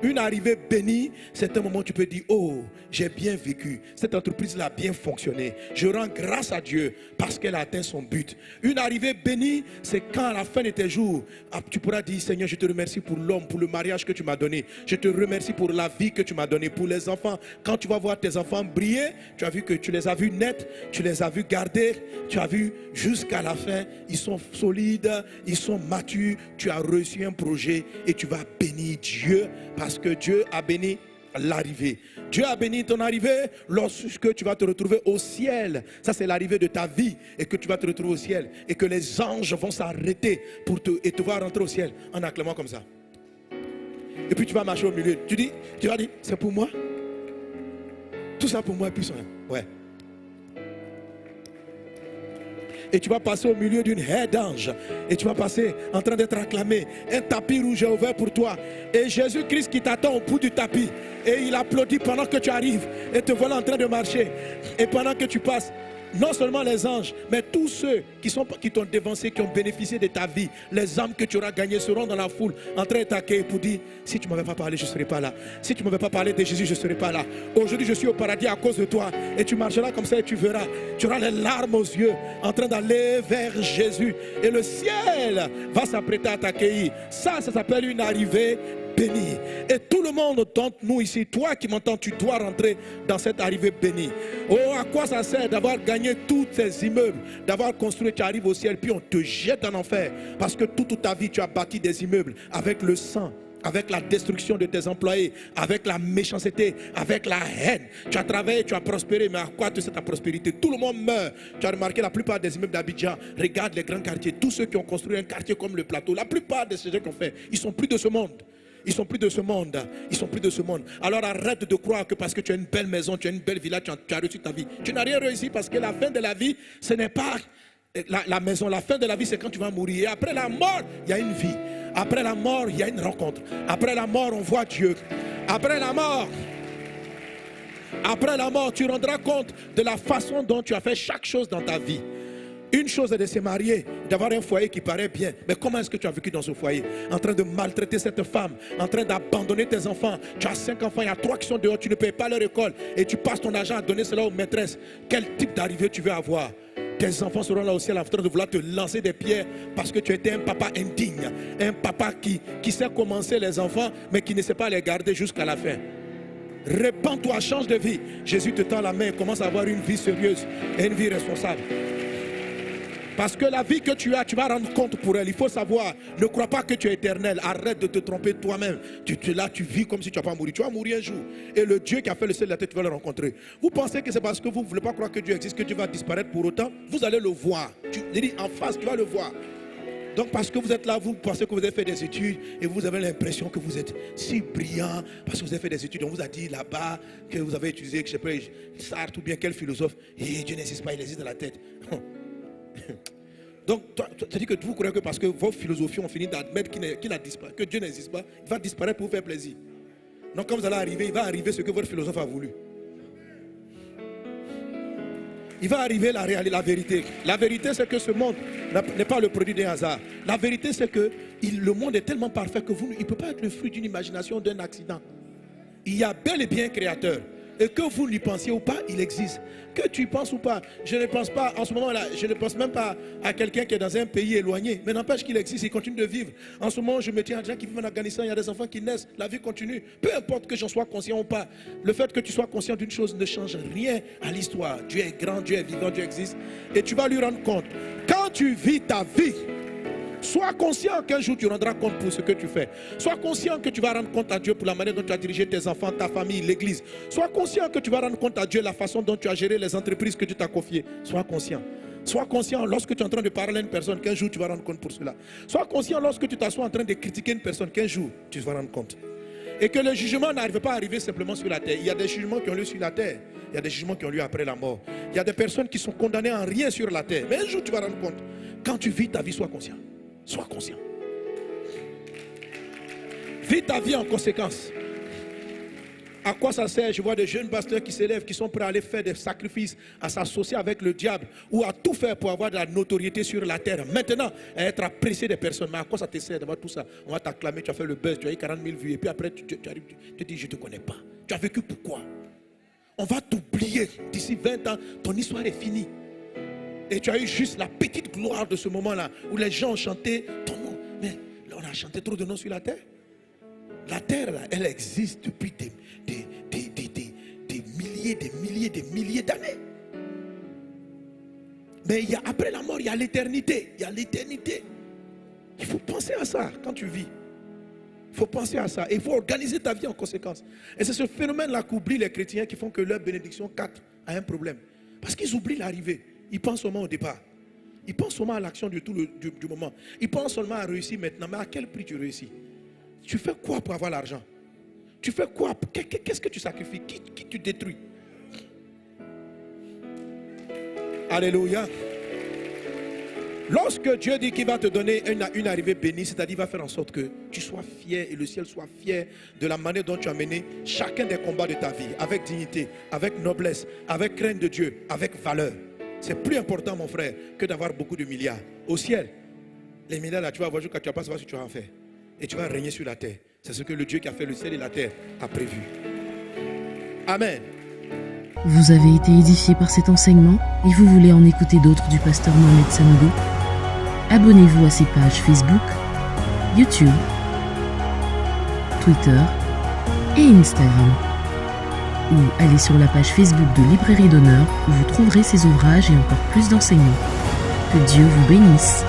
Une arrivée bénie, c'est un moment où tu peux dire, oh, j'ai bien vécu. Cette entreprise-là a bien fonctionné. Je rends grâce à Dieu parce qu'elle a atteint son but. Une arrivée bénie, c'est quand à la fin de tes jours, tu pourras dire, Seigneur, je te remercie pour l'homme, pour le mariage que tu m'as donné. Je te remercie pour la vie que tu m'as donnée, pour les enfants. Quand tu vas voir tes enfants briller, tu as vu que tu les as vus nets, tu les as vus garder, tu as vu jusqu'à la fin, ils sont solides, ils sont matures, tu as reçu un projet et tu vas bénir Dieu parce que Dieu a béni l'arrivée. Dieu a béni ton arrivée lorsque tu vas te retrouver au ciel. Ça, c'est l'arrivée de ta vie et que tu vas te retrouver au ciel et que les anges vont s'arrêter pour te voir rentrer au ciel en acclamant comme ça. Et puis tu vas marcher au milieu. Tu vas dire, c'est pour moi. Tout ça pour moi et puis ça. Ouais. Et tu vas passer au milieu d'une haie d'anges. Et tu vas passer en train d'être acclamé. Un tapis rouge est ouvert pour toi. Et Jésus-Christ qui t'attend au bout du tapis. Et il applaudit pendant que tu arrives. Et te voilà en train de marcher. Et pendant que tu passes, non seulement les anges, mais tous ceux qui t'ont dévancé, qui ont bénéficié de ta vie, les âmes que tu auras gagnées seront dans la foule, en train de t'accueillir pour dire, si tu ne m'avais pas parlé, je ne serais pas là. Si tu ne m'avais pas parlé de Jésus, je ne serais pas là. Aujourd'hui, je suis au paradis à cause de toi. Et tu marcheras comme ça et tu verras. Tu auras les larmes aux yeux, en train d'aller vers Jésus. Et le ciel va s'apprêter à t'accueillir. Ça s'appelle une arrivée béni. Et tout le monde, dont nous ici, toi qui m'entends, tu dois rentrer dans cette arrivée bénie. Oh, à quoi ça sert d'avoir gagné tous ces immeubles, d'avoir construit, tu arrives au ciel, puis on te jette en enfer. Parce que toute ta vie, tu as bâti des immeubles avec le sang, avec la destruction de tes employés, avec la méchanceté, avec la haine. Tu as travaillé, tu as prospéré, mais à quoi te sert ta prospérité? Tout le monde meurt. Tu as remarqué la plupart des immeubles d'Abidjan, regarde les grands quartiers, tous ceux qui ont construit un quartier comme le Plateau, la plupart de ces gens qui ont fait, ils sont plus de ce monde. Ils sont plus de ce monde. Ils sont plus de ce monde. Alors arrête de croire que parce que tu as une belle maison, tu as une belle villa, tu as réussi ta vie. Tu n'as rien réussi parce que la fin de la vie, ce n'est pas la maison. La fin de la vie, c'est quand tu vas mourir. Et après la mort, il y a une vie. Après la mort, il y a une rencontre. Après la mort, on voit Dieu. Après la mort, tu rendras compte de la façon dont tu as fait chaque chose dans ta vie. Une chose est de se marier, d'avoir un foyer qui paraît bien. Mais comment est-ce que tu as vécu dans ce foyer? En train de maltraiter cette femme, en train d'abandonner tes enfants. Tu as 5 enfants, il y a 3 qui sont dehors, tu ne payes pas leur école. Et tu passes ton argent à donner cela aux maîtresses. Quel type d'arrivée tu veux avoir? Tes enfants seront là au ciel en train de vouloir te lancer des pierres parce que tu étais un papa indigne. Un papa qui sait commencer les enfants, mais qui ne sait pas les garder jusqu'à la fin. Répands-toi, change de vie. Jésus te tend la main et commence à avoir une vie sérieuse et une vie responsable. Parce que la vie que tu as, tu vas rendre compte pour elle. Il faut savoir, ne crois pas que tu es éternel. Arrête de te tromper toi-même. Tu vis comme si tu n'as pas mouru. Tu vas mourir un jour. Et le Dieu qui a fait le ciel et la terre, tu vas le rencontrer. Vous pensez que c'est parce que vous ne voulez pas croire que Dieu existe, que Dieu va disparaître pour autant? Vous allez le voir. Tu dis en face, tu vas le voir. Donc parce que vous êtes là, vous pensez que vous avez fait des études et vous avez l'impression que vous êtes si brillant parce que vous avez fait des études. On vous a dit là-bas que vous avez utilisé, je sais pas, Sartre ou bien quel philosophe. Et Dieu n'existe pas, il existe dans la tête. Donc, tu dis que vous croyez que parce que vos philosophies ont fini d'admettre qu'il a disparu, que Dieu n'existe pas, il va disparaître pour vous faire plaisir. Donc, quand vous allez arriver, il va arriver ce que votre philosophe a voulu. Il va arriver la vérité. La vérité, c'est que ce monde n'est pas le produit d'un hasard. La vérité, c'est que le monde est tellement parfait que il ne peut pas être le fruit d'une imagination, d'un accident. Il y a bel et bien un créateur. Et que vous lui pensiez ou pas, il existe. Que tu y penses ou pas, je ne pense pas, en ce moment-là, je ne pense même pas à quelqu'un qui est dans un pays éloigné. Mais n'empêche qu'il existe, il continue de vivre. En ce moment, je me tiens à des gens qui vivent en Afghanistan, il y a des enfants qui naissent, la vie continue. Peu importe que j'en sois conscient ou pas. Le fait que tu sois conscient d'une chose ne change rien à l'histoire. Dieu est grand, Dieu est vivant, Dieu existe. Et tu vas lui rendre compte. Quand tu vis ta vie, sois conscient qu'un jour tu rendras compte pour ce que tu fais. Sois conscient que tu vas rendre compte à Dieu pour la manière dont tu as dirigé tes enfants, ta famille, l'église. Sois conscient que tu vas rendre compte à Dieu la façon dont tu as géré les entreprises que Dieu t'a confiées. Sois conscient. Sois conscient lorsque tu es en train de parler à une personne qu'un jour tu vas rendre compte pour cela. Sois conscient lorsque tu t'assois en train de critiquer une personne qu'un jour tu vas rendre compte. Et que le jugement n'arrive pas à arriver simplement sur la terre. Il y a des jugements qui ont lieu sur la terre. Il y a des jugements qui ont lieu après la mort. Il y a des personnes qui sont condamnées en rien sur la terre. Mais un jour tu vas rendre compte. Quand tu vis ta vie, sois conscient. Sois conscient. Vis ta vie en conséquence. À quoi ça sert? Je vois des jeunes pasteurs qui s'élèvent, qui sont prêts à aller faire des sacrifices, à s'associer avec le diable ou à tout faire pour avoir de la notoriété sur la terre. Maintenant, à être apprécié des personnes. Mais à quoi ça te sert d'avoir tout ça? On va t'acclamer, tu as fait le buzz, tu as eu 40 000 vues et puis après tu arrives, tu te dis je ne te connais pas. Tu as vécu pourquoi? On va t'oublier. D'ici 20 ans, ton histoire est finie. Et tu as eu juste la petite gloire de ce moment-là où les gens chantaient ton nom. Mais là, on a chanté trop de noms sur la terre. La terre, là, elle existe depuis des milliers d'années. Mais après la mort, il y a l'éternité. Il y a l'éternité. Il faut penser à ça quand tu vis. Il faut penser à ça. Et il faut organiser ta vie en conséquence. Et c'est ce phénomène-là qu'oublient les chrétiens qui font que leur bénédiction 4 a un problème. Parce qu'ils oublient l'arrivée. Ils pensent seulement au départ. Ils pensent seulement à l'action du moment. Ils pensent seulement à réussir maintenant. Mais à quel prix tu réussis? Tu fais quoi pour avoir l'argent? Tu fais quoi? Qu'est-ce que tu sacrifies? Qui tu détruis? Alléluia. Lorsque Dieu dit qu'il va te donner une arrivée bénie, c'est-à-dire qu'il va faire en sorte que tu sois fier et le ciel soit fier de la manière dont tu as mené chacun des combats de ta vie, avec dignité, avec noblesse, avec crainte de Dieu, avec valeur. C'est plus important, mon frère, que d'avoir beaucoup de milliards. Au ciel, les milliards là, tu vas voir jusqu'à tu vas pas savoir ce que tu vas en faire. Et tu vas régner sur la terre. C'est ce que le Dieu qui a fait le ciel et la terre a prévu. Amen. Vous avez été édifié par cet enseignement et vous voulez en écouter d'autres du pasteur Mohamed Sanogo? Abonnez-vous à ses pages Facebook, YouTube, Twitter et Instagram. Ou allez sur la page Facebook de Librairie d'Honneur où vous trouverez ses ouvrages et encore plus d'enseignements. Que Dieu vous bénisse.